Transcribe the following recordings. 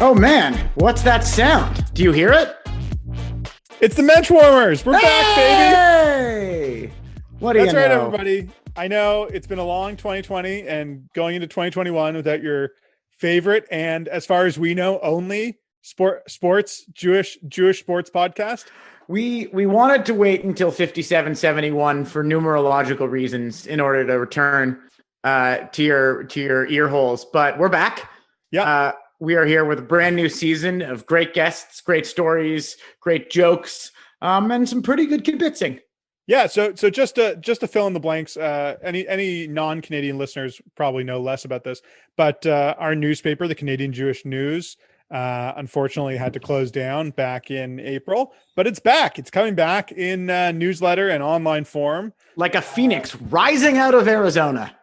Oh man, what's that sound? Do you hear it? It's the Menschwarmers. We're back, baby. Hey! What do you know? That's right, everybody. I know it's been a long 2020 and going into 2021 without your favorite and, as far as we know, only Jewish sports podcast. We wanted to wait until 5771 for numerological reasons in order to return to your ear holes, but we're back. Yeah. We are here with a brand new season of great guests, great stories, great jokes, and some pretty good kibitzing. Yeah, so just to fill in the blanks, any non-Canadian listeners probably know less about this, but our newspaper, the Canadian Jewish News, unfortunately had to close down back in April, but it's back. It's coming back in newsletter and online form, like a phoenix rising out of Arizona.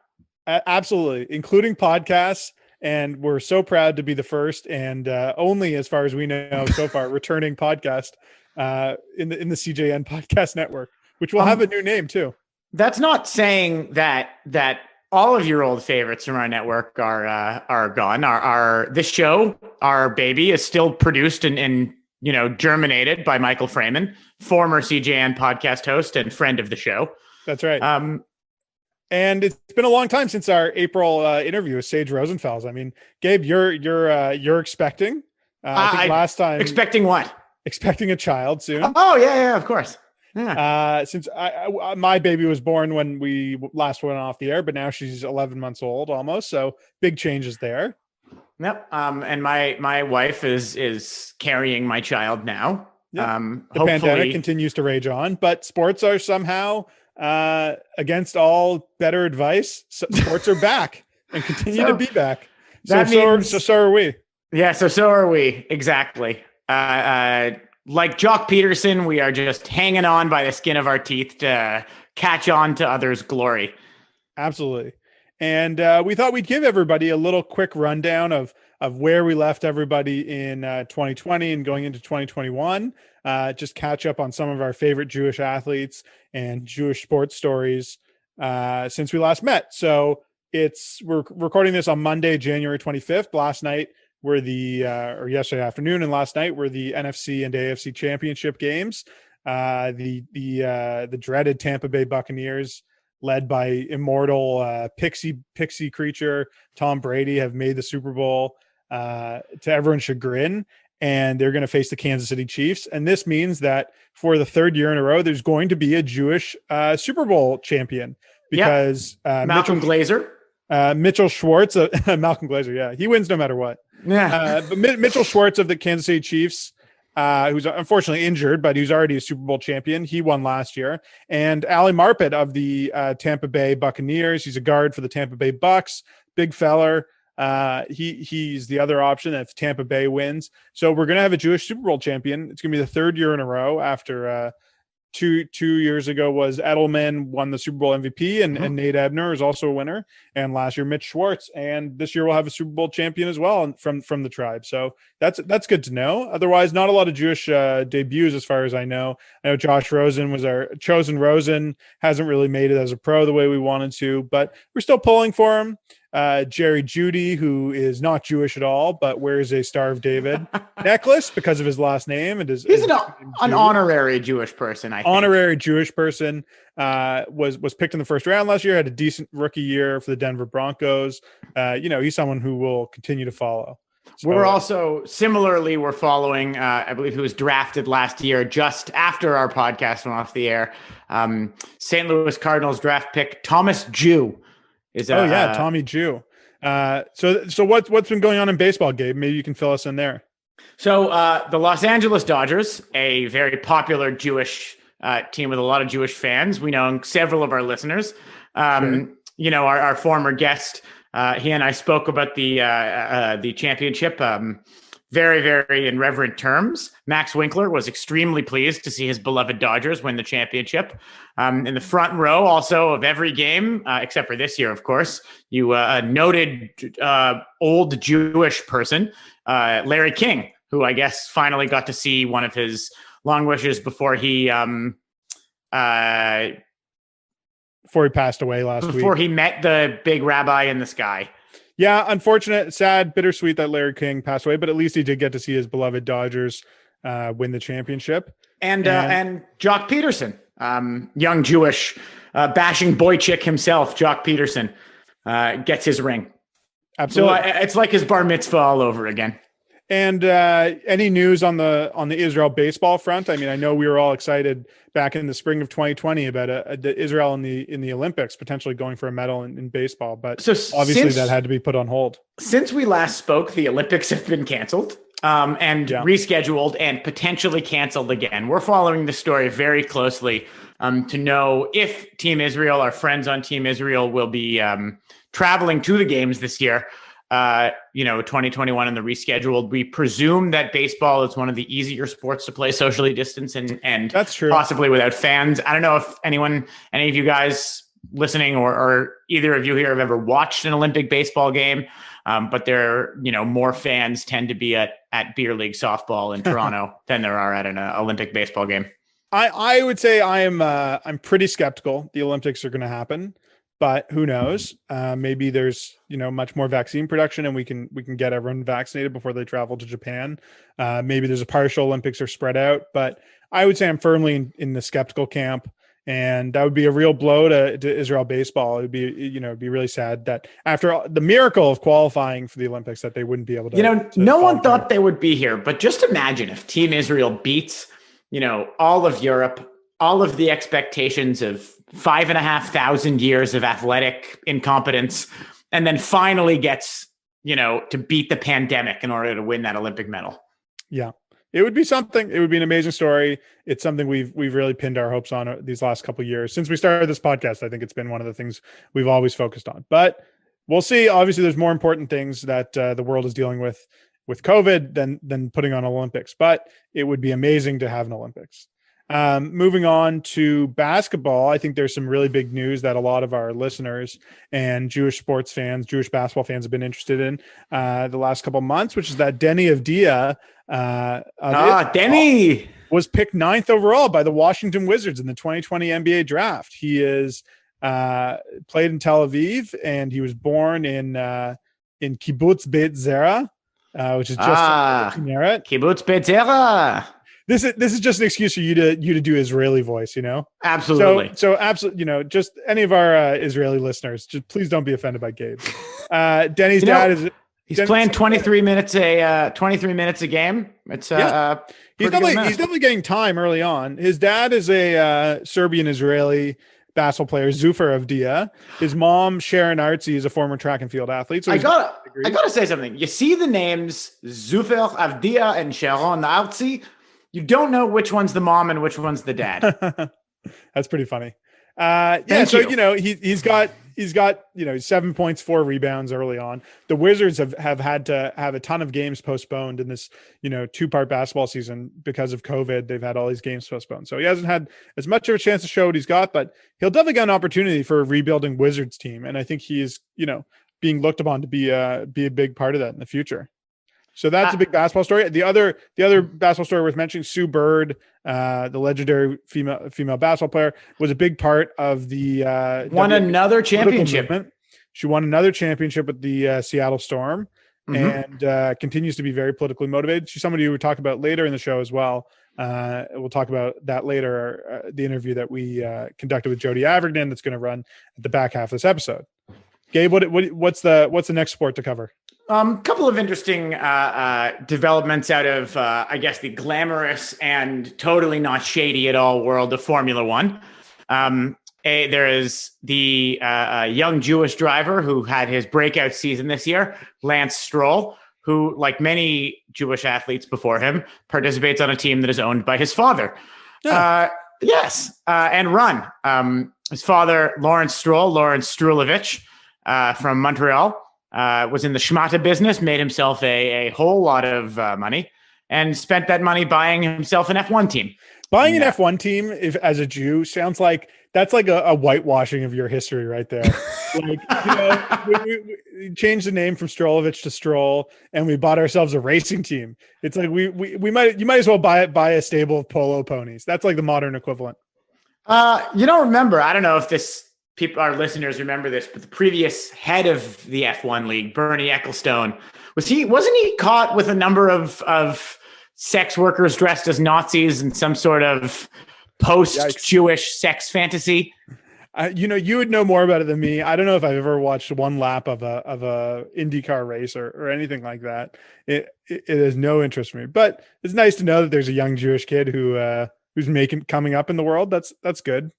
Absolutely, including podcasts. And we're so proud to be the first and only, as far as we know so far, returning podcast in the CJN podcast network, which will have a new name too. That's not saying that all of your old favorites from our network are gone. Our this show, our baby, is still produced and germinated by Michael Freeman, former CJN podcast host and friend of the show. That's right. And it's been a long time since our April interview with Sage Rosenfels. I mean, Gabe, you're expecting. I think last time expecting what? Expecting a child soon. Oh yeah, of course. Yeah. Since my baby was born when we last went off the air, but now she's 11 months old almost. So big changes there. Yep. And my wife is carrying my child now. Yep. The pandemic continues to rage on, but sports are somehow against all better advice. Sports are back and continue to be back. So are we. Yeah. So are we. Exactly. Like Jock Peterson, we are just hanging on by the skin of our teeth to catch on to others' glory. Absolutely. And we thought we'd give everybody a little quick rundown of where we left everybody in 2020 and going into 2021. Just catch up on some of our favorite Jewish athletes and Jewish sports stories since we last met. So we're recording this on Monday, January 25th. Last night were or yesterday afternoon and last night were the NFC and AFC championship games. The dreaded Tampa Bay Buccaneers, led by immortal pixie creature Tom Brady, have made the Super Bowl to everyone's chagrin, and they're going to face the Kansas City Chiefs. And this means that for the third year in a row, there's going to be a Jewish Super Bowl champion because Malcolm Glazer. Mitchell Schwartz, Malcolm Glazer, yeah, he wins no matter what. Yeah, but Mitchell Schwartz of the Kansas City Chiefs, who's unfortunately injured, but who's already a Super Bowl champion. He won last year. And Ali Marpet of the Tampa Bay Buccaneers. He's a guard for the Tampa Bay Bucks. Big feller. He's the other option if Tampa Bay wins. So we're going to have a Jewish Super Bowl champion. It's going to be the third year in a row after two years ago was Edelman won the Super Bowl MVP and Nate Ebner is also a winner. And last year, Mitch Schwartz. And this year we'll have a Super Bowl champion as well from the tribe. So that's good to know. Otherwise, not a lot of Jewish debuts as far as I know. I know Josh Rosen was our chosen. Rosen hasn't really made it as a pro the way we wanted to, but we're still pulling for him. Jerry Judy, who is not Jewish at all, but wears a Star of David necklace because of his last name. He's an honorary Jewish person, I think. Honorary Jewish person, was picked in the first round last year, had a decent rookie year for the Denver Broncos. He's someone who will continue to follow. So, we're following, I believe he was drafted last year, just after our podcast went off the air. St. Louis Cardinals draft pick, Thomas Jew. Tommy Jew. So what's been going on in baseball, Gabe? Maybe you can fill us in there. So the Los Angeles Dodgers, a very popular Jewish team with a lot of Jewish fans. We know several of our listeners. Sure. Our former guest, he and I spoke about the championship. Very, very in reverent terms. Max Winkler was extremely pleased to see his beloved Dodgers win the championship. In the front row also of every game, except for this year, of course, a noted old Jewish person, Larry King, who I guess finally got to see one of his long wishes before he passed away last week. Before he met the big rabbi in the sky. Yeah, unfortunate, sad, bittersweet that Larry King passed away, but at least he did get to see his beloved Dodgers win the championship. And Jock Peterson, young Jewish bashing boy chick himself, Jock Peterson, gets his ring. Absolutely. So it's like his bar mitzvah all over again. And any news on the Israel baseball front? I mean, I know we were all excited back in the spring of 2020 about the Israel in the Olympics potentially going for a medal in baseball, but obviously that had to be put on hold. Since we last spoke, the Olympics have been canceled and rescheduled and potentially canceled again. We're following the story very closely to know if Team Israel, our friends on Team Israel, will be traveling to the games this year. 2021 and the rescheduled. We presume that baseball is one of the easier sports to play socially distanced and that's true. Possibly without fans. I don't know if any of you guys listening or either of you here have ever watched an Olympic baseball game. But more fans tend to be at beer league softball in Toronto than there are at an Olympic baseball game. I would say I'm pretty skeptical the Olympics are going to happen. But who knows? Maybe there's much more vaccine production, and we can get everyone vaccinated before they travel to Japan. Maybe there's a partial Olympics or spread out. But I would say I'm firmly in the skeptical camp, and that would be a real blow to Israel baseball. It would be it'd be really sad that after the miracle of qualifying for the Olympics that they wouldn't be able to. No one thought they would be here, but just imagine if Team Israel beats all of Europe, all of the expectations of 5,500 years of athletic incompetence, and then finally gets, to beat the pandemic in order to win that Olympic medal. Yeah, it would be something. It would be an amazing story. It's something we've really pinned our hopes on these last couple of years. Since we started this podcast, I think it's been one of the things we've always focused on. But we'll see. Obviously, there's more important things that the world is dealing with COVID than putting on Olympics. But it would be amazing to have an Olympics. Moving on to basketball, I think there's some really big news that a lot of our listeners and Jewish sports fans, Jewish basketball fans have been interested in the last couple of months, which is that Denny Avdia Denny was picked 9th overall by the Washington Wizards in the 2020 NBA draft. He is played in Tel Aviv, and he was born in Kibbutz Beit Zera, which is just near it. Kibbutz Beit Zera. This is just an excuse for you to do Israeli voice, Absolutely. So absolutely, just any of our Israeli listeners, just please don't be offended by Gabe. Denny's dad is he's playing 23 minutes a game. It's he's definitely getting time early on. His dad is a Serbian Israeli basketball player, Zufer Avdia. His mom, Sharon Artsy, is a former track and field athlete. So I gotta say something. You see the names Zufer Avdia and Sharon Artsy. You don't know which one's the mom and which one's the dad. That's pretty funny. He's got 7 points, 4 rebounds early on. The Wizards have had to have a ton of games postponed in this, 2-part basketball season because of COVID. They've had all these games postponed. So he hasn't had as much of a chance to show what he's got, but he'll definitely get an opportunity for a rebuilding Wizards team. And I think he is, being looked upon to be a big part of that in the future. So that's a big basketball story. The other basketball story worth mentioning, Sue Bird, the legendary female basketball player, was a big part of the won another championship. Movement. She won another championship with the Seattle Storm, and continues to be very politically motivated. She's somebody who we'll talk about later in the show as well. We'll talk about that later. The interview that we conducted with Jody Avirgan that's going to run at the back half of this episode. Gabe, what's the next sport to cover? Couple of interesting developments out of, I guess, the glamorous and totally not shady at all world of Formula One. There is the young Jewish driver who had his breakout season this year, Lance Stroll, who, like many Jewish athletes before him, participates on a team that is owned by his father. Yeah. And run. His father, Lawrence Strulovich, from Montreal, was in the schmata business, made himself a whole lot of money, and spent that money buying himself an F1 team. Buying an F1 team, as a Jew, sounds like that's like a whitewashing of your history right there. We changed the name from Strolovich to Stroll, and we bought ourselves a racing team. It's like you might as well buy a stable of polo ponies. That's like the modern equivalent. Remember, I don't know if this our listeners remember this, but the previous head of the F1 league, Bernie Ecclestone, wasn't he caught with a number of sex workers dressed as Nazis in some sort of post-Jewish sex fantasy? You would know more about it than me. I don't know if I've ever watched one lap of a IndyCar race or anything like that. It has no interest for me, but it's nice to know that there's a young Jewish kid who's coming up in the world. That's good.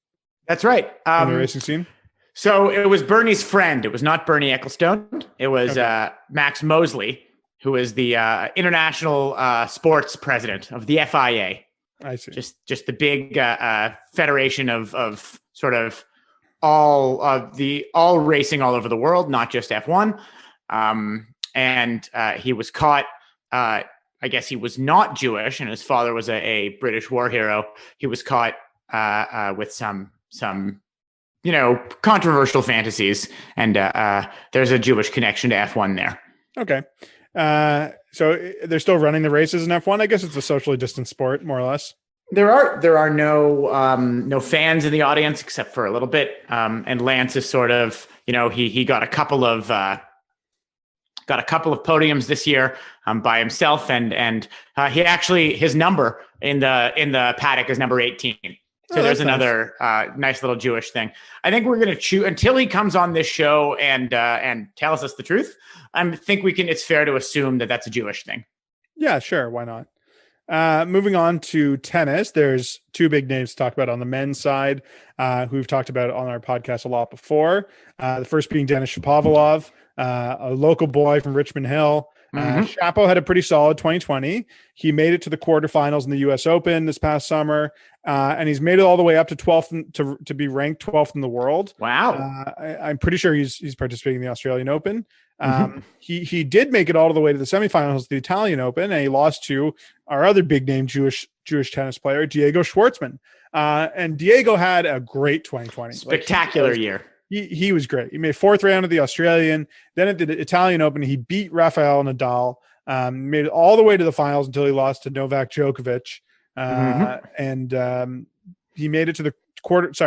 That's right. On the racing scene. So it was Bernie's friend. It was not Bernie Ecclestone. It was Max Mosley, who is the international sports president of the FIA. I see. Just the big federation of sort of all racing all over the world, not just F1. And he was caught. I guess he was not Jewish, and his father was a British war hero. He was caught with some controversial fantasies, and there's a Jewish connection to F1 there. Okay. So they're still running the races in F1. I guess it's a socially distant sport, more or less. There are no fans in the audience except for a little bit. And Lance is sort of, he got a couple of podiums this year by himself, and he actually, his number in the paddock is number 18. So there's another nice little Jewish thing. I think we're going to choose until he comes on this show and tells us the truth. I think it's fair to assume that that's a Jewish thing. Yeah, sure. Why not? Moving on to tennis, there's two big names to talk about on the men's side, who we've talked about on our podcast a lot before. The first being Denis Shapovalov, a local boy from Richmond Hill. Shapo had a pretty solid 2020. He made it to the quarterfinals in the U.S. Open this past summer, and he's made it all the way up to 12th to be ranked 12th in the world. Wow! I'm pretty sure he's participating in the Australian Open. He did make it all the way to the semifinals of the Italian Open, and he lost to our other big name Jewish tennis player, Diego Schwartzman. And Diego had a great 2020, spectacular year. He was great. He made fourth round of the Australian. Then at the Italian Open, he beat Rafael Nadal, made it all the way to the finals until he lost to Novak Djokovic. And he made it to the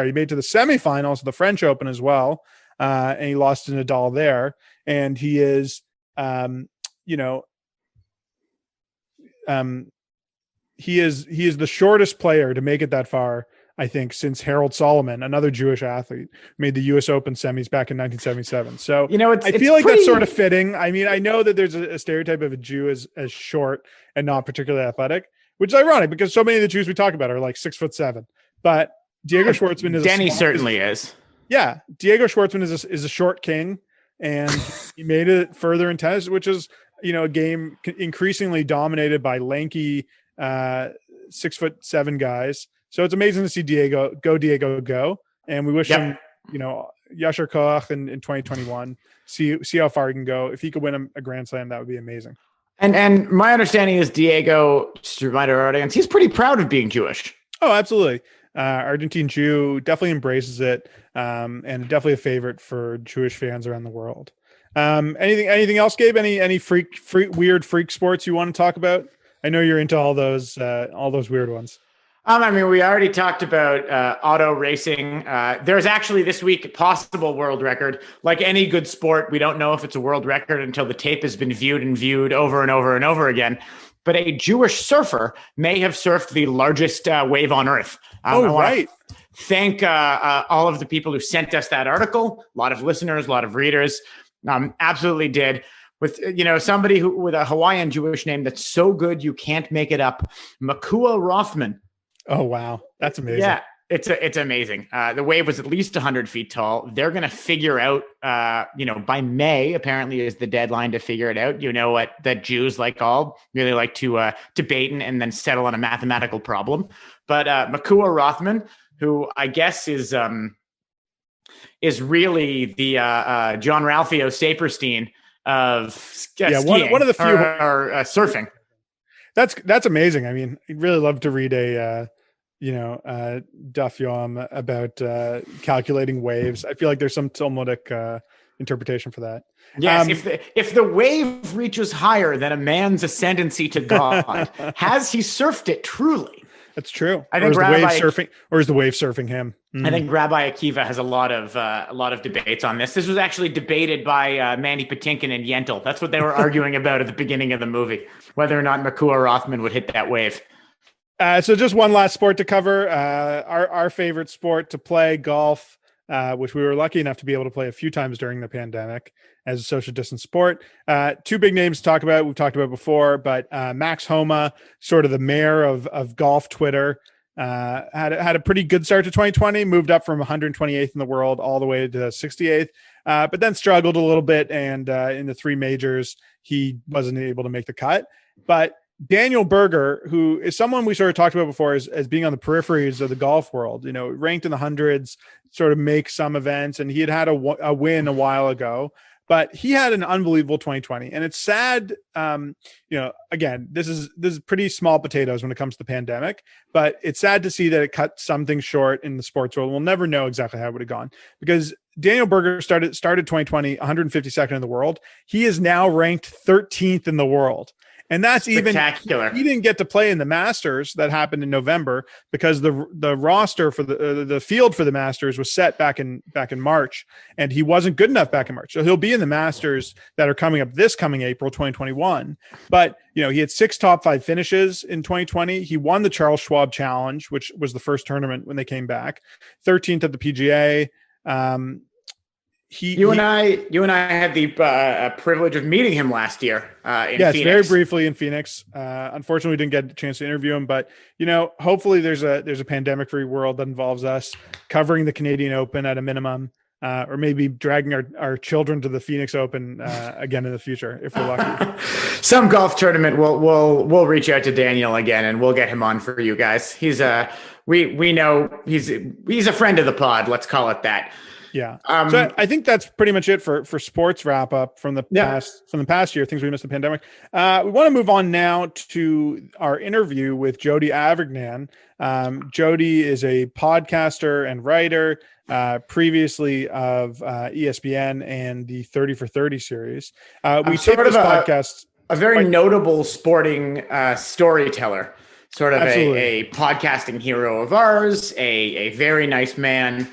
he made it to the semifinals of the French Open as well. And he lost to Nadal there. And he is, he is the shortest player to make it that far, I think, since Harold Solomon, another Jewish athlete, made the U.S. Open semis back in 1977. So, I feel like that's sort of fitting. I mean, I know that there's a stereotype of a Jew as short and not particularly athletic, which is ironic because so many of the Jews we talk about are like 6'7". But Diego Schwartzman is Denny certainly is. Yeah, Diego Schwartzman is a short king, and he made it further in tennis, which is a game increasingly dominated by lanky 6'7" guys. So it's amazing to see Diego go. And we wish him, Yasher Koach in 2021, see how far he can go. If he could win a Grand Slam, that would be amazing. And my understanding is Diego, just to remind our audience, he's pretty proud of being Jewish. Oh, absolutely. Argentine Jew, definitely embraces it, and definitely a favorite for Jewish fans around the world. Anything else, Gabe? Any weird freak sports you want to talk about? I know you're into all those weird ones. We already talked about auto racing. There's actually this week a possible world record. Like any good sport, we don't know if it's a world record until the tape has been viewed over and over and over again. But a Jewish surfer may have surfed the largest wave on Earth. Right. Thank all of the people who sent us that article. A lot of listeners, a lot of readers. Absolutely did. With somebody with a Hawaiian Jewish name that's so good you can't make it up. Makua Rothman. Oh wow, that's amazing. Yeah, it's amazing. The wave was at least 100 feet tall. They're going to figure out, by May apparently is the deadline to figure it out. What that Jews really like to debate and then settle on a mathematical problem. But Makua Rothman, who I guess is really the John Ralphio Saperstein of skiing, one of the few or surfing. That's amazing. I mean, I'd really love to read a Daf Yoam about calculating waves. I feel like there's some Talmudic interpretation for that. Yes, if the wave reaches higher than a man's ascendancy to God, has he surfed it truly? That's true. I think is the wave surfing him? I think Rabbi Akiva has a lot of debates on this. This was actually debated by Manny Patinkin and Yentl. That's what they were arguing about at the beginning of the movie, whether or not Makua Rothman would hit that wave. So just one last sport to cover. Our favorite sport to play, golf, which we were lucky enough to be able to play a few times during the pandemic as a social distance sport. Two big names to talk about. We've talked about before, but Max Homa, sort of the mayor of golf Twitter, had a pretty good start to 2020, moved up from 128th in the world all the way to 68th, but then struggled a little bit. And in the three majors, he wasn't able to make the cut. But Daniel Berger, who is someone we sort of talked about before as being on the peripheries of the golf world, ranked in the hundreds, sort of make some events, and he had a win a while ago, but he had an unbelievable 2020. And it's sad, again, this is pretty small potatoes when it comes to the pandemic, but it's sad to see that it cut something short in the sports world. We'll never know exactly how it would have gone, because Daniel Berger started 2020 152nd in the world. He is now ranked 13th in the world. And that's spectacular. Even he didn't get to play in the Masters that happened in November because the roster for the field for the Masters was set back in March, and he wasn't good enough back in March. So he'll be in the Masters that are coming up this coming April 2021. But he had 6 top 5 finishes in 2020. He won the Charles Schwab Challenge, which was the first tournament when they came back. 13th at the PGA. You and I had the privilege of meeting him last year in Phoenix. Very briefly in Phoenix. Unfortunately, we didn't get a chance to interview him, but hopefully there's a pandemic-free world that involves us covering the Canadian Open at a minimum, or maybe dragging our children to the Phoenix Open again in the future if we're lucky. Some golf tournament, we'll reach out to Daniel again and we'll get him on for you guys. He's we know he's a friend of the pod. Let's call it that. Yeah. So I think that's pretty much it for sports wrap up from the past year, things we missed the pandemic. We want to move on now to our interview with Jody Avirgan. Jody is a podcaster and writer, previously of ESPN and the 30 for 30 series. We take this podcast. A very notable sporting storyteller, sort of a podcasting hero of ours, a very nice man.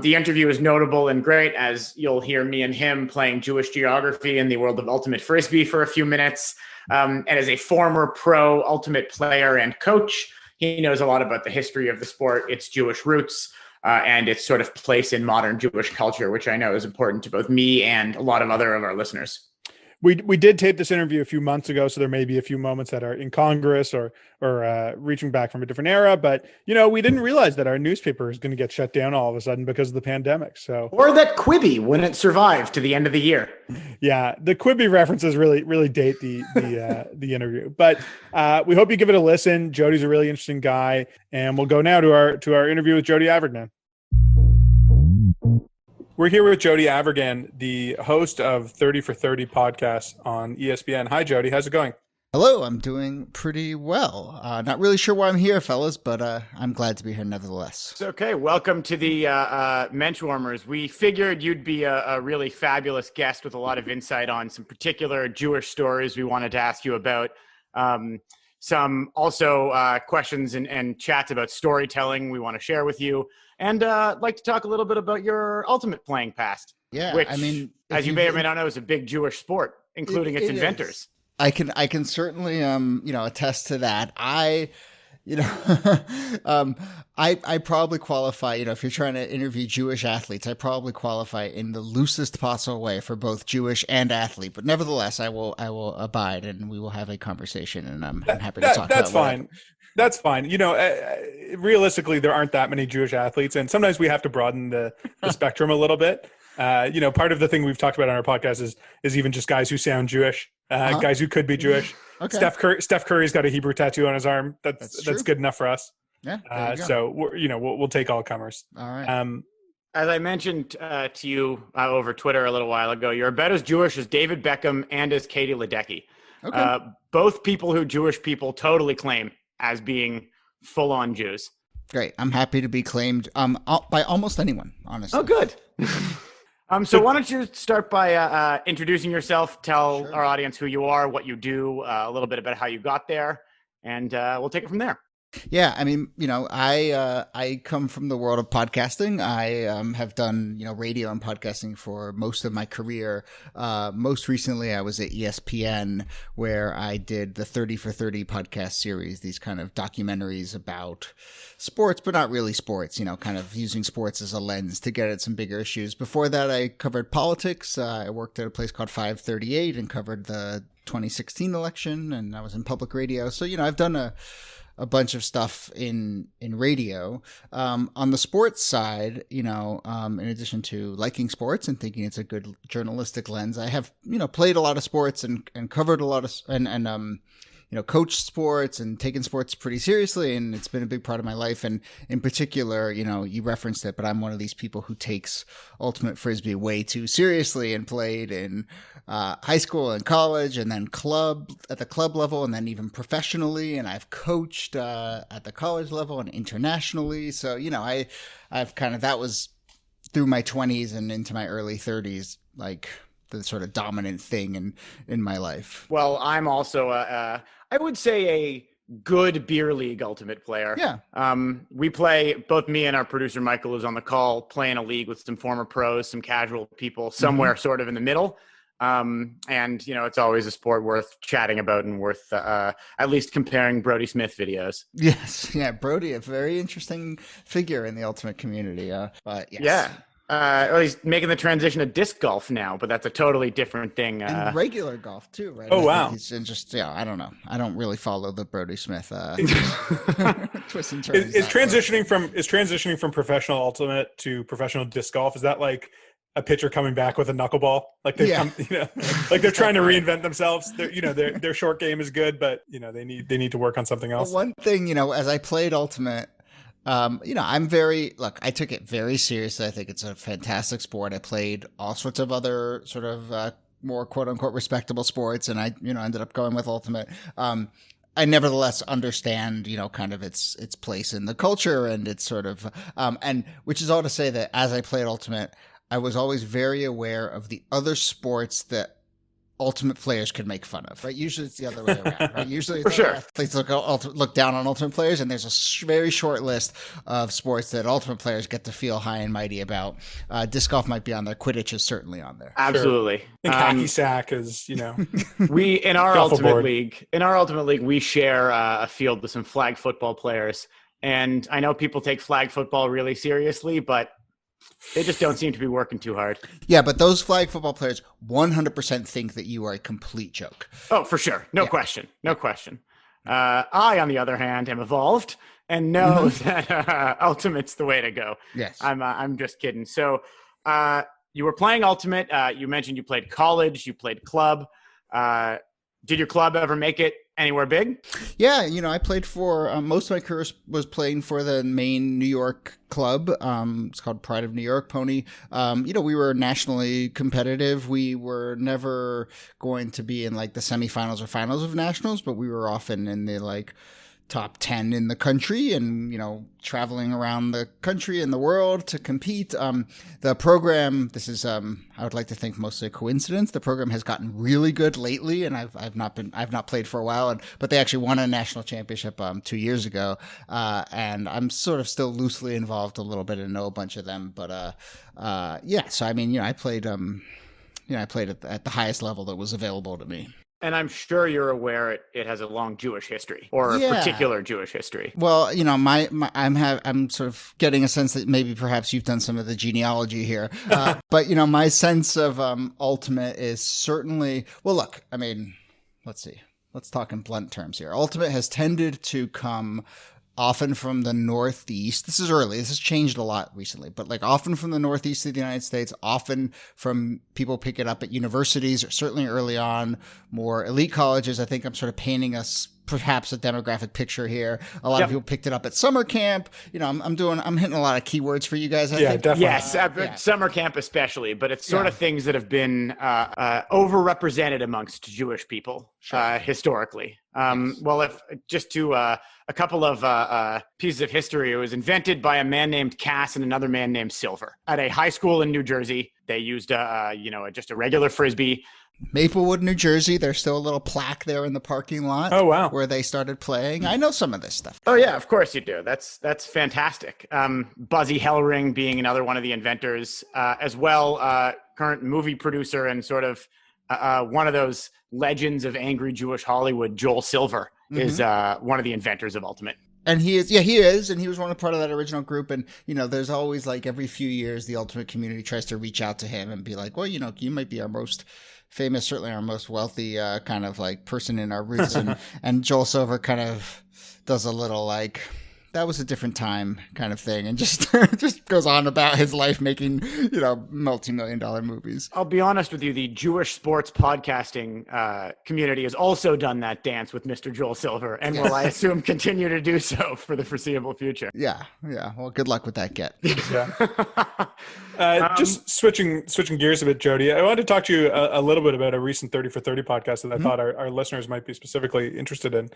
The interview is notable and great, as you'll hear me and him playing Jewish geography in the world of ultimate frisbee for a few minutes. And as a former pro ultimate player and coach, he knows a lot about the history of the sport, its Jewish roots, and its sort of place in modern Jewish culture, which I know is important to both me and a lot of other of our listeners. We did tape this interview a few months ago, so there may be a few moments that are incongruous or reaching back from a different era. But we didn't realize that our newspaper is going to get shut down all of a sudden because of the pandemic. Or that Quibi wouldn't survive to the end of the year. Yeah, the Quibi references really date the interview. But we hope you give it a listen. Jody's a really interesting guy, and we'll go now to our interview with Jody Avirgan. We're here with Jody Avirgan, the host of 30 for 30 podcast on ESPN. Hi, Jody. How's it going? Hello. I'm doing pretty well. Not really sure why I'm here, fellas, but I'm glad to be here nevertheless. It's okay. Welcome to the Menschwarmers. We figured you'd be a really fabulous guest with a lot of insight on some particular Jewish stories we wanted to ask you about. Some also questions and chats about storytelling we want to share with you. And I'd like to talk a little bit about your ultimate playing past. Yeah, which, as you may or may not know, is a big Jewish sport, including its inventors. Is. I can certainly attest to that. I probably qualify. If you're trying to interview Jewish athletes, I probably qualify in the loosest possible way for both Jewish and athlete. But nevertheless, I will abide, and we will have a conversation. And I'm happy to talk. That's about fine. That's fine. Realistically, there aren't that many Jewish athletes, and sometimes we have to broaden the spectrum a little bit. Part of the thing we've talked about on our podcast is even just guys who sound Jewish, guys who could be Jewish. Okay. Steph Curry's got a Hebrew tattoo on his arm. That's good enough for us. Yeah. So we'll take all comers. All right. As I mentioned to you over Twitter a little while ago, you're about as Jewish as David Beckham and as Katie Ledecky. Okay. Both people who Jewish people totally claim as being full-on Jews. Great. I'm happy to be claimed by almost anyone, honestly. Oh, good. So why don't you start by introducing yourself, tell our audience who you are, what you do, a little bit about how you got there, and we'll take it from there. Yeah, I mean, I come from the world of podcasting. I have done, radio and podcasting for most of my career. Most recently, I was at ESPN, where I did the 30 for 30 podcast series, these kind of documentaries about sports, but not really sports, kind of using sports as a lens to get at some bigger issues. Before that, I covered politics. I worked at a place called 538 and covered the 2016 election, and I was in public radio. So, I've done a bunch of stuff in radio. On the sports side, in addition to liking sports and thinking it's a good journalistic lens, I have, played a lot of sports and covered a lot of, coached sports and taken sports pretty seriously. And it's been a big part of my life. And in particular, you referenced it, but I'm one of these people who takes ultimate frisbee way too seriously and played in high school and college, and then at the club level, and then even professionally. And I've coached at the college level and internationally. So, I've kind of, that was through my 20s and into my early 30s, like the sort of dominant thing in my life. Well, I'm also I would say a good beer league ultimate player. Yeah. We play, both me and our producer Michael, who's on the call, play in a league with some former pros, some casual people, somewhere sort of in the middle. And it's always a sport worth chatting about and worth at least comparing Brody Smith videos. Yes. Yeah. Brody, a very interesting figure in the ultimate community. But yes. Yeah. Well, he's making the transition to disc golf now, but that's a totally different thing. And regular golf too, right? Oh, wow. He's just, I don't know. I don't really follow the Brody Smith twists and turns. Is transitioning from professional ultimate to professional disc golf, is that like a pitcher coming back with a knuckleball? Like like they're trying to reinvent themselves. Their short game is good, but they need to work on something else. Well, one thing, as I played ultimate, I took it very seriously. I think it's a fantastic sport. I played all sorts of other sort of more quote unquote respectable sports, and I, ended up going with ultimate. I nevertheless understand, kind of its place in the culture and its sort of, and which is all to say that as I played ultimate, I was always very aware of the other sports that ultimate players could make fun of, right? Usually it's the other way around, right? Usually For sure. athletes look down on ultimate players, and there's a very short list of sports that ultimate players get to feel high and mighty about. Disc golf might be on there. Quidditch is certainly on there. Absolutely. I think hacky sack is, we, in our ultimate board. league, we share a field with some flag football players. And I know people take flag football really seriously, but they just don't seem to be working too hard. Yeah, but those flag football players 100% think that you are a complete joke. Oh, for sure. No question. I, on the other hand, am evolved and know that ultimate's the way to go. Yes. I'm just kidding. So you were playing ultimate. You mentioned you played college, you played club. Did your club ever make it anywhere big? Yeah, I played for most of my career was playing for the main New York club. It's called Pride of New York Pony. We were nationally competitive. We were never going to be in like the semifinals or finals of nationals, but we were often in the like top 10 in the country and, traveling around the country and the world to compete. The program, this is, I would like to think mostly a coincidence. The program has gotten really good lately, and I've not played for a while, but they actually won a national championship 2 years ago. And I'm sort of still loosely involved a little bit and know a bunch of them. But so I mean, I played at the highest level that was available to me. And I'm sure you're aware it has a long Jewish history, or a particular Jewish history. Well, I'm sort of getting a sense that maybe perhaps you've done some of the genealogy here. But my sense of ultimate is certainly, well, look, I mean, let's see. Let's talk in blunt terms here. Ultimate has tended to come often from the Northeast. This is early. This has changed a lot recently, but like often from the Northeast of the United States, often from people pick it up at universities, or certainly early on, more elite colleges. I think I'm sort of painting us perhaps a demographic picture here. A lot of people picked it up at summer camp. I'm hitting a lot of keywords for you guys. I think. Definitely. Yes, summer camp especially, but it's sort of things that have been overrepresented amongst Jewish people historically. Well, if just to a couple of pieces of history, it was invented by a man named Cass and another man named Silver at a high school in New Jersey. They used just a regular frisbee. Maplewood, New Jersey. There's still a little plaque there in the parking lot. Oh, wow. Where they started playing. I know some of this stuff. Oh yeah, of course you do. That's fantastic. Buzzy Hellring being another one of the inventors, as well. Current movie producer and sort of one of those legends of angry Jewish Hollywood. Joel Silver is one of the inventors of Ultimate. And he is, and he was part of that original group. And, there's always like every few years, the Ultimate community tries to reach out to him and be like, well, you might be our most famous, certainly our most wealthy kind of like person in our roots. And Joel Silver kind of does a little like, that was a different time kind of thing, and just goes on about his life making, multi-million-dollar movies. I'll be honest with you, the Jewish sports podcasting community has also done that dance with Mr. Joel Silver, and will, I assume, continue to do so for the foreseeable future. Yeah. Well, good luck with that get. Just switching gears a bit, Jody, I wanted to talk to you a little bit about a recent 30 for 30 podcast that I thought our listeners might be specifically interested in.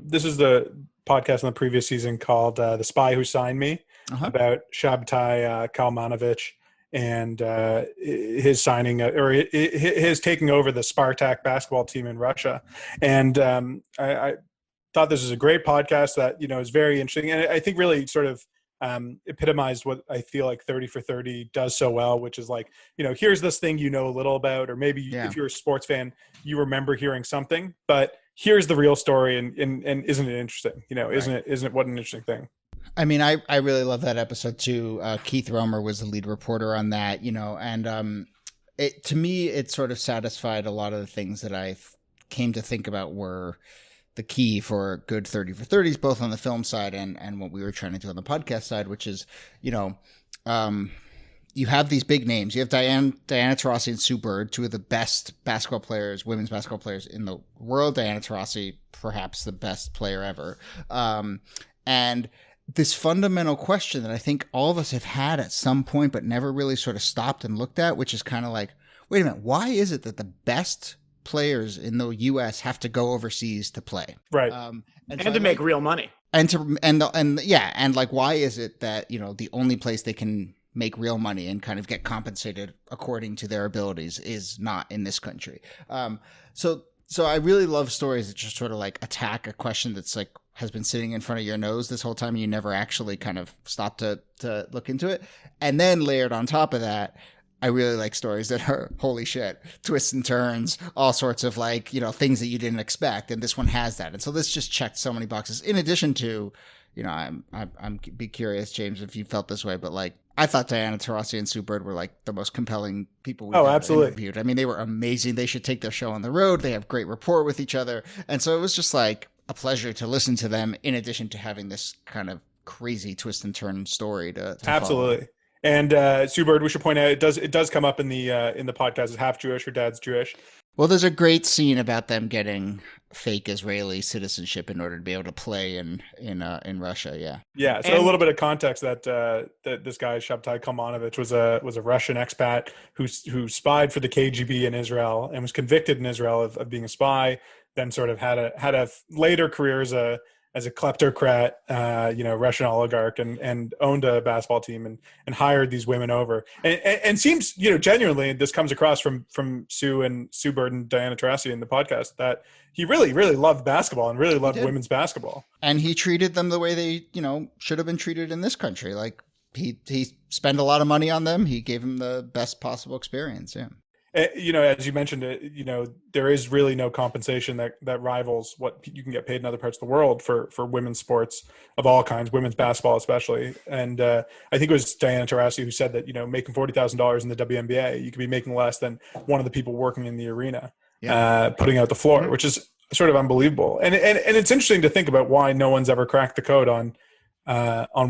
This is the podcast in the previous season called The Spy Who Signed Me, about Shabtai Kalmanovich and his signing or his taking over the Spartak basketball team in Russia. And I thought this was a great podcast that, is very interesting. And I think really sort of epitomized what I feel like 30 for 30 does so well, which is like, here's this thing a little about, or maybe if you're a sports fan, you remember hearing something, but here's the real story, and isn't it interesting? Isn't it what an interesting thing? I mean, I really love that episode too. Keith Romer was the lead reporter on that, and to me, it sort of satisfied a lot of the things that I came to think about were the key for good 30 for 30s, both on the film side and what we were trying to do on the podcast side, which is, you have these big names. You have Diana Taurasi and Sue Bird, two of the best women's basketball players in the world. Diana Taurasi, perhaps the best player ever. And this fundamental question that I think all of us have had at some point, but never really sort of stopped and looked at, which is kind of like, wait a minute, why is it that the best players in the U.S. have to go overseas to play? Right. And to make real money. And like, why is it that, the only place they can make real money and kind of get compensated according to their abilities is not in this country? So I really love stories that just sort of like attack a question that's like has been sitting in front of your nose this whole time, and you never actually kind of stop to look into it. And then layered on top of that, I really like stories that are, holy shit, twists and turns, all sorts of like, things that you didn't expect. And this one has that. And so this just checked so many boxes. In addition to, I'm be curious, James, if you felt this way, but like, I thought Diana Taurasi and Sue Bird were like the most compelling people we've ever interviewed. I mean, they were amazing. They should take their show on the road. They have great rapport with each other. And so it was just like a pleasure to listen to them, in addition to having this kind of crazy twist and turn story to absolutely follow. And Sue Bird, we should point out, it does come up in the podcast. Is half Jewish. Her dad's Jewish. Well, there's a great scene about them getting fake Israeli citizenship in order to be able to play in Russia. Yeah. Yeah. So a little bit of context that this guy Shabtai Kalmanovich was a Russian expat who spied for the KGB in Israel and was convicted in Israel of being a spy. Then sort of had a later career as a kleptocrat, Russian oligarch, and owned a basketball team and hired these women over, and seems, genuinely, this comes across from Sue Bird and Diana Taurasi in the podcast, that he really, really loved basketball and really loved women's basketball. And he treated them the way they, should have been treated in this country. Like he spent a lot of money on them. He gave them the best possible experience. Yeah. As you mentioned, there is really no compensation that rivals what you can get paid in other parts of the world for women's sports of all kinds, women's basketball especially. And I think it was Diana Taurasi who said that, making $40,000 in the WNBA, you could be making less than one of the people working in the arena, putting out the floor, which is sort of unbelievable. And it's interesting to think about why no one's ever cracked the code on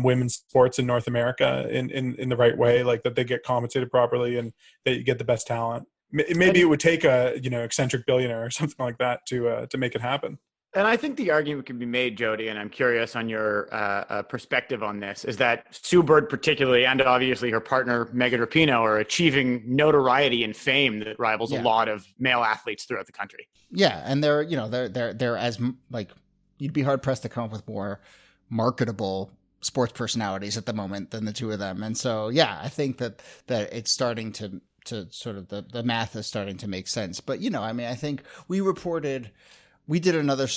women's sports in North America in the right way, like that they get compensated properly and that you get the best talent. Maybe it would take a eccentric billionaire or something like that to make it happen. And I think the argument can be made, Jody, and I'm curious on your perspective on this, is that Sue Bird particularly, and obviously her partner Megan Rapinoe, are achieving notoriety and fame that rivals a lot of male athletes throughout the country. Yeah, and they're as like, you'd be hard pressed to come up with more marketable sports personalities at the moment than the two of them. And so, yeah, I think that it's starting to to sort of the math is starting to make sense. But, I mean, I think we did another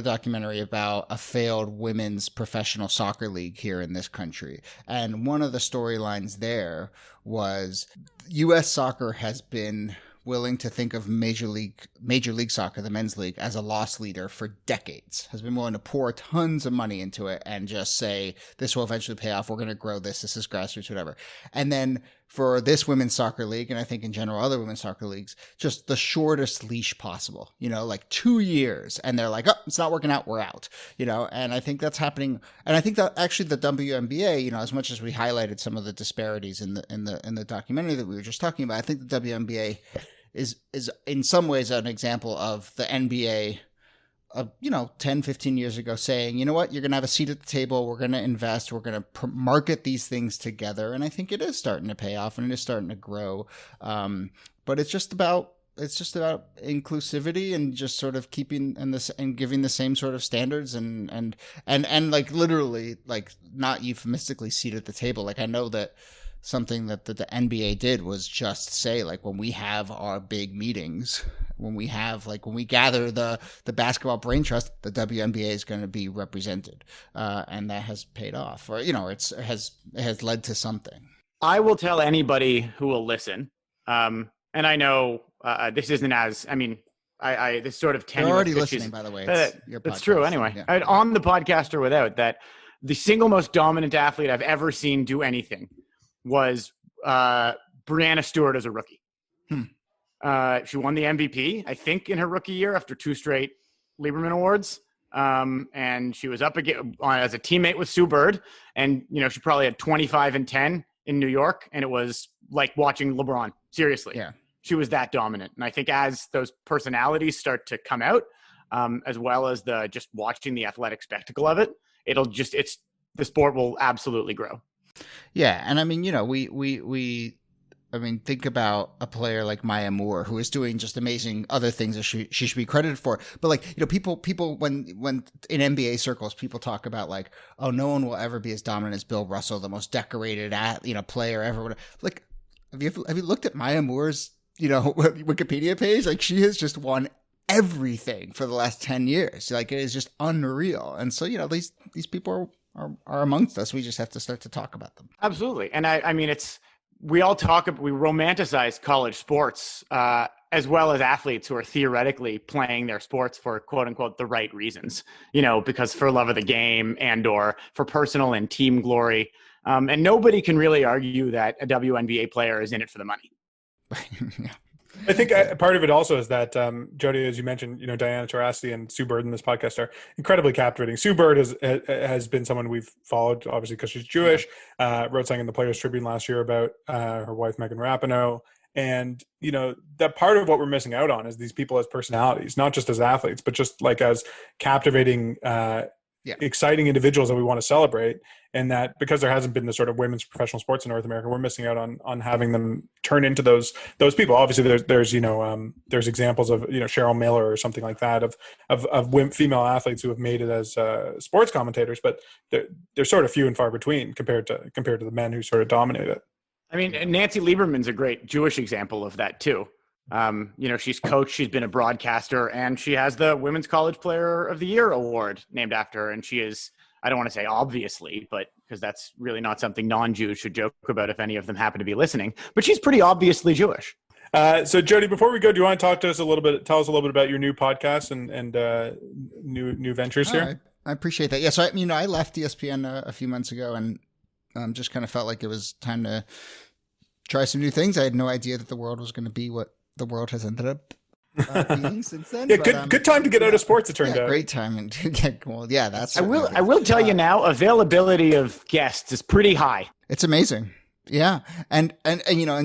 documentary about a failed women's professional soccer league here in this country. And one of the storylines there was U.S. soccer has been willing to think of Major League Soccer, the men's league, as a loss leader for decades, has been willing to pour tons of money into it and just say, this will eventually pay off. We're going to grow this. This is grassroots, whatever. And then for this women's soccer league, and I think in general other women's soccer leagues, just the shortest leash possible, like 2 years. And they're like, oh, it's not working out. We're out, and I think that's happening. And I think that actually the WNBA, as much as we highlighted some of the disparities in the documentary that we were just talking about, I think the WNBA is in some ways an example of the NBA of 10, 15 years ago saying, you know what, you're going to have a seat at the table. We're going to invest. We're going to market these things together. And I think it is starting to pay off and it is starting to grow. But it's just about inclusivity and just sort of keeping and giving the same sort of standards and like literally like not euphemistically seat at the table. Like I know that something that the NBA did was just say, like, when we have our big meetings, when we gather the basketball brain trust, the WNBA is going to be represented. And that has paid off, or, it has led to something. I will tell anybody who will listen. And I know this isn't as, I mean, I this sort of tenuous. You're already listening, by the way. That's true. Anyway, yeah. On the podcast or without that, the single most dominant athlete I've ever seen do anything was Brianna Stewart as a rookie. She won the MVP, I think, in her rookie year after 2 straight Lieberman Awards. And she was up again as a teammate with Sue Bird. And, she probably had 25 and 10 in New York. And it was like watching LeBron. Seriously. Yeah. She was that dominant. And I think as those personalities start to come out, as well as just watching the athletic spectacle of it, the sport will absolutely grow. Yeah, and I mean, think about a player like Maya Moore, who is doing just amazing other things that she should be credited for. But like, people when in NBA circles, people talk about like, oh, no one will ever be as dominant as Bill Russell, the most decorated player ever. Like, have you looked at Maya Moore's Wikipedia page? Like, she has just won everything for the last 10 years. Like, it is just unreal. And so, these people are amongst us. We just have to start to talk about them. Absolutely. And I mean, we romanticize college sports, as well as athletes who are theoretically playing their sports for quote unquote the right reasons, because for love of the game or for personal and team glory. And nobody can really argue that a WNBA player is in it for the money. Yeah. I think part of it also is that, Jody, as you mentioned, Diana Taurasi and Sue Bird in this podcast are incredibly captivating. Sue Bird has been someone we've followed, obviously, because she's Jewish, wrote something in the Players Tribune last year about her wife, Megan Rapinoe. And, that part of what we're missing out on is these people as personalities, not just as athletes, but just like as captivating, exciting individuals that we want to celebrate. And that because there hasn't been the sort of women's professional sports in North America, we're missing out on having them turn into those people. Obviously there's examples of, Cheryl Miller or something like that of female athletes who have made it as sports commentators, but they're sort of few and far between compared to the men who sort of dominate it. I mean, Nancy Lieberman's a great Jewish example of that too. She's coached, she's been a broadcaster, and she has the Women's College Player of the Year award named after her. And she is, I don't want to say obviously, but because that's really not something non-Jews should joke about if any of them happen to be listening, but she's pretty obviously Jewish. So Jody, before we go, do you want to tell us a little bit about your new podcast and new ventures here? I appreciate that. Yeah. So, I left ESPN a few months ago and just kind of felt like it was time to try some new things. I had no idea that the world was going to be what the world has ended up being since then. Yeah, good time to get out of sports, it turned out. Great time and to get well. Yeah, that's. I will tell you now, availability of guests is pretty high. It's amazing. Yeah, and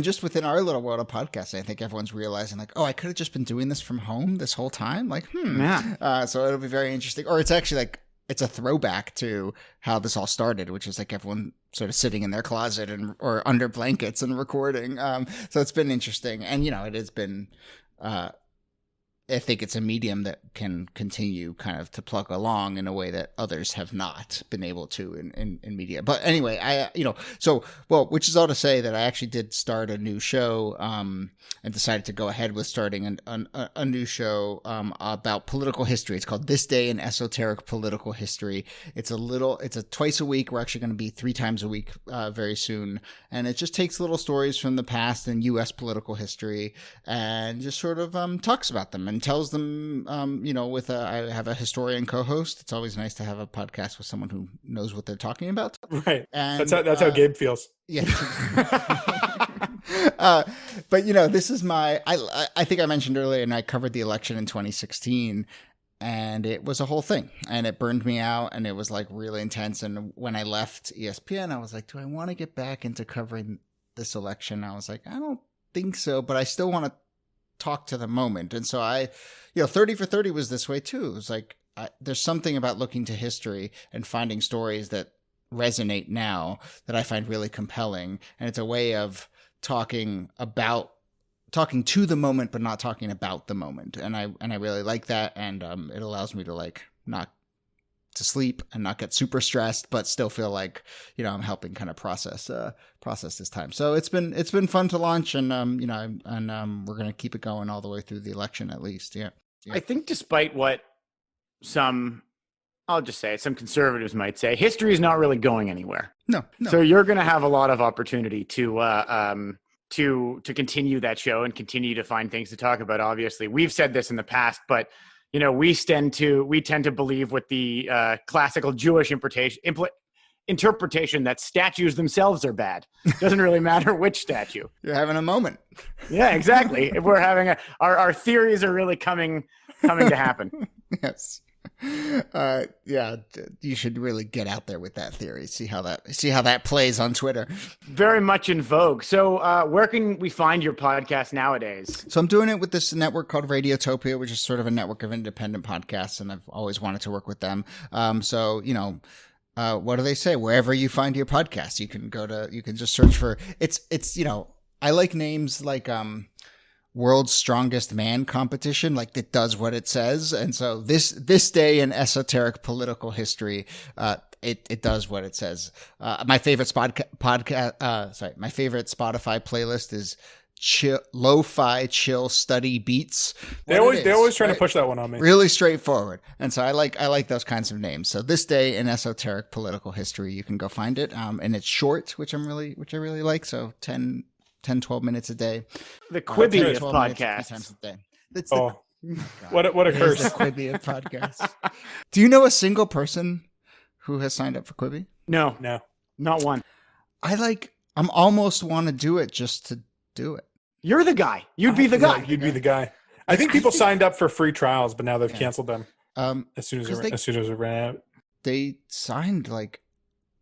just within our little world of podcasting, I think everyone's realizing like, oh, I could have just been doing this from home this whole time. Like, yeah. So it'll be very interesting. Or it's actually like it's a throwback to how this all started, which is like everyone sort of sitting in their closet or under blankets and recording. So it's been interesting, and it has been I think it's a medium that can continue kind of to plug along in a way that others have not been able to in media. But anyway, which is all to say that I actually did start a new show, and decided to go ahead with starting a new show, about political history. It's called This Day in Esoteric Political History. It's a twice a week. We're actually going to be 3 times a week, very soon. And it just takes little stories from the past in U.S. political history and just sort of, talks about them and tells them, I have a historian co-host. It's always nice to have a podcast with someone who knows what they're talking about. Right. And that's how Gabe feels. Yeah. But this is I think I mentioned earlier, and I covered the election in 2016, and it was a whole thing, and it burned me out, and it was like really intense. And when I left ESPN, I was like, do I want to get back into covering this election? I was like, I don't think so, but I still want to talk to the moment. And so 30 for 30 was this way too. It was like, there's something about looking to history and finding stories that resonate now that I find really compelling. And it's a way of talking to the moment, but not talking about the moment. And I really like that. And it allows me to like not to sleep and not get super stressed, but still feel like, I'm helping kind of process this time. So it's been fun to launch, and we're going to keep it going all the way through the election, at least. Yeah. I think despite what I'll just say some conservatives might say, history is not really going anywhere. No. So you're going to have a lot of opportunity to continue that show and continue to find things to talk about. Obviously, we've said this in the past, but we tend to believe with the classical Jewish interpretation that statues themselves are bad. Doesn't really matter which statue. You're having a moment. Yeah, exactly. If we're having our theories are really coming to happen. Yes. You should really get out there with that theory. See how that plays on Twitter. Very much in vogue. So where can we find your podcast nowadays? So I'm doing it with this network called Radiotopia, which is sort of a network of independent podcasts, and I've always wanted to work with them. What do they say? Wherever you find your podcast, you can just search for it's I like names like World's Strongest Man competition, like it does what it says. And so this day in esoteric political history, it does what it says. My favorite my favorite Spotify playlist is lo-fi chill study beats. They're always trying to push that one on me. Really straightforward. And so I like those kinds of names. So This Day in Esoteric Political History, you can go find it. And it's short, which I really like. So 10-12 minutes a day. The Quibi of podcasts. What a curse. The Quibi of podcasts. Do you know a single person who has signed up for Quibi? No, not one. I'm almost want to do it just to do it. You're the guy. You'd be the guy. You'd be the guy. I think people signed up for free trials, but now they've canceled them. As soon as it ran out. They signed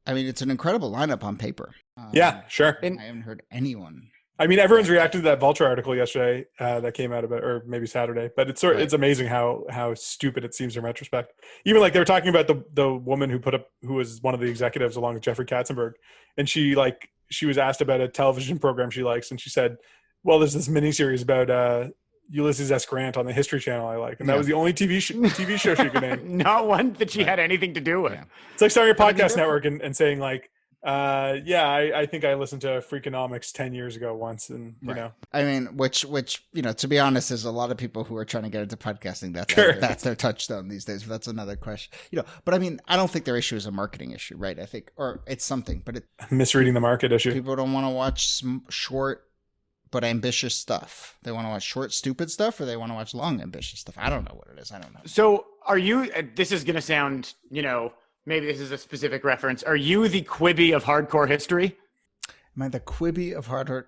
it's an incredible lineup on paper. Yeah, sure. I haven't heard anyone. I mean, everyone's reacted to that Vulture article yesterday that came out about, or maybe Saturday. But it's amazing how stupid it seems in retrospect. Even like they were talking about the woman who was one of the executives along with Jeffrey Katzenberg, and she was asked about a television program she likes, and she said, "Well, there's this miniseries about Ulysses S. Grant on the History Channel I like," and that was the only TV show she could name. Not one that she had anything to do with. Yeah. It's like starting a podcast network and saying like, I think I listened to Freakonomics 10 years ago once, and I mean, which to be honest, there's a lot of people who are trying to get into podcasting. That's their touchstone these days. But that's another question. But I mean, I don't think their issue is a marketing issue, right? I think, or it's something, but misreading the market issue. People don't want to watch short but ambitious stuff. They want to watch short, stupid stuff, or they want to watch long, ambitious stuff. I don't know what it is. I don't know. So are you? This is going to sound, maybe this is a specific reference. Are you the Quibi of hardcore history? Am I the Quibi of hardcore?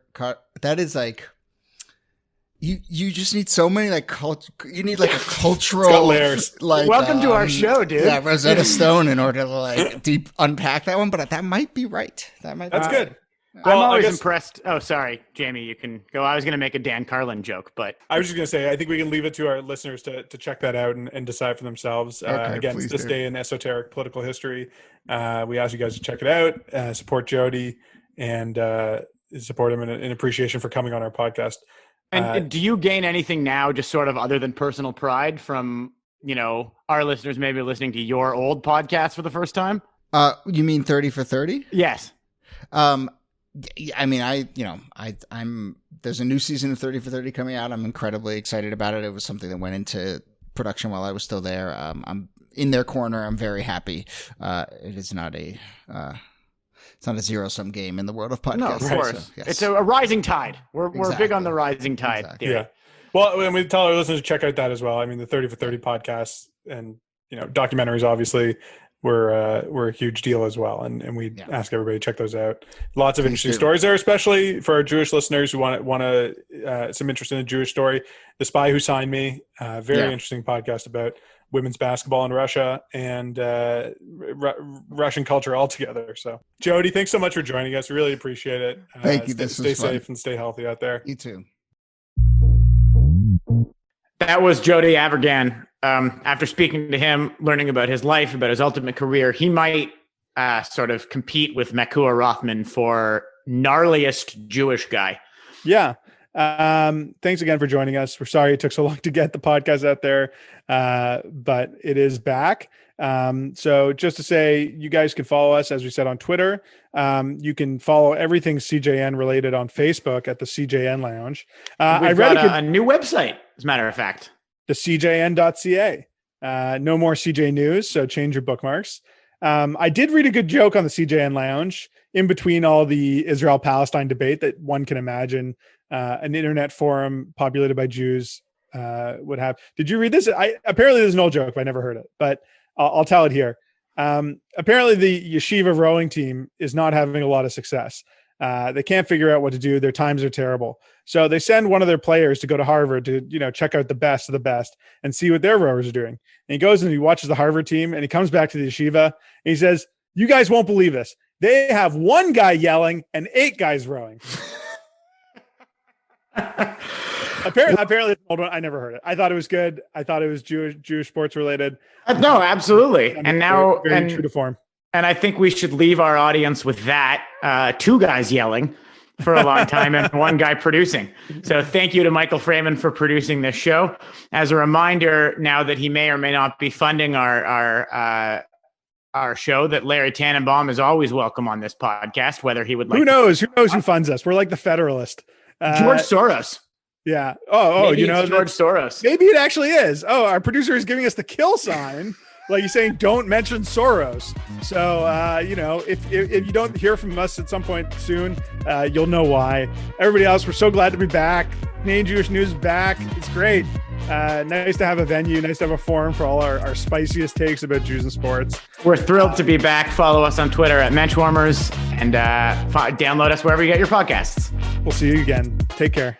That is like, you just need so many you need like a cultural it's got layers. Welcome to our show, dude. Yeah, Rosetta Stone in order to deep unpack that one, but that might be right. That's good. Well, I'm always impressed. Oh, sorry, Jamie, you can go. I was going to make a Dan Carlin joke, but I was just going to say, I think we can leave it to our listeners to check that out and decide for themselves. Again, This Day in Esoteric Political History. We ask you guys to check it out, support Jody, and support him in appreciation for coming on our podcast. And do you gain anything now, just sort of other than personal pride from, our listeners maybe listening to your old podcast for the first time? You mean 30 for 30? Yes. I mean, I'm there's a new season of 30 for 30 coming out. I'm incredibly excited about it. It was something that went into production while I was still there. I'm in their corner. I'm very happy. It is not it's not a zero-sum game in the world of podcasts. No, of course. So, yes. It's a rising tide. We're big on the rising tide theory. Yeah. Well, and we tell our listeners to check out that as well. I mean, the 30 for 30 podcasts and, documentaries, obviously, were a huge deal as well. And we ask everybody to check those out. Lots of interesting stories there, especially for our Jewish listeners who want some interest in the Jewish story. The Spy Who Signed Me, very interesting podcast about women's basketball in Russia and Russian culture altogether. So, Jody, thanks so much for joining us. Really appreciate it. Thank you. Stay safe and stay healthy out there. You too. That was Jody Avirgan. After speaking to him, learning about his life, about his ultimate career, he might sort of compete with Makua Rothman for gnarliest Jewish guy. Yeah. Thanks again for joining us. We're sorry it took so long to get the podcast out there, but it is back. So just to say, you guys can follow us, as we said, on Twitter. You can follow everything CJN related on Facebook at the CJN Lounge. I read a new website, as a matter of fact. The CJN.ca. No more CJ News, so change your bookmarks. I did read a good joke on the CJN Lounge in between all the Israel-Palestine debate that one can imagine an internet forum populated by Jews would have. Did you read this? Apparently there's an old joke, but I never heard it. But I'll tell it here. Apparently the yeshiva rowing team is not having a lot of success. They can't figure out what to do. Their times are terrible. So they send one of their players to go to Harvard to, check out the best of the best and see what their rowers are doing. And he goes and he watches the Harvard team and he comes back to the yeshiva and he says, "You guys won't believe this. They have one guy yelling and 8 guys rowing." Apparently, I never heard it. I thought it was good. I thought it was Jewish sports related. No, absolutely. And now, very true to form. And I think we should leave our audience with that. 2 guys yelling for a long time and 1 guy producing. So thank you to Michael Freeman for producing this show. As a reminder, now that he may or may not be funding our show, that Larry Tannenbaum is always welcome on this podcast, whether he would like. Who knows who funds us? We're like the Federalist. George Soros. Yeah. Maybe George Soros. Maybe it actually is. Oh, our producer is giving us the kill sign. Like he's saying, don't mention Soros. So, if you don't hear from us at some point soon, you'll know why. Everybody else, we're so glad to be back. Canadian Jewish News is back. It's great. Nice to have a venue. Nice to have a forum for all our spiciest takes about Jews and sports. We're thrilled to be back. Follow us on Twitter at Menschwarmers and download us wherever you get your podcasts. We'll see you again. Take care.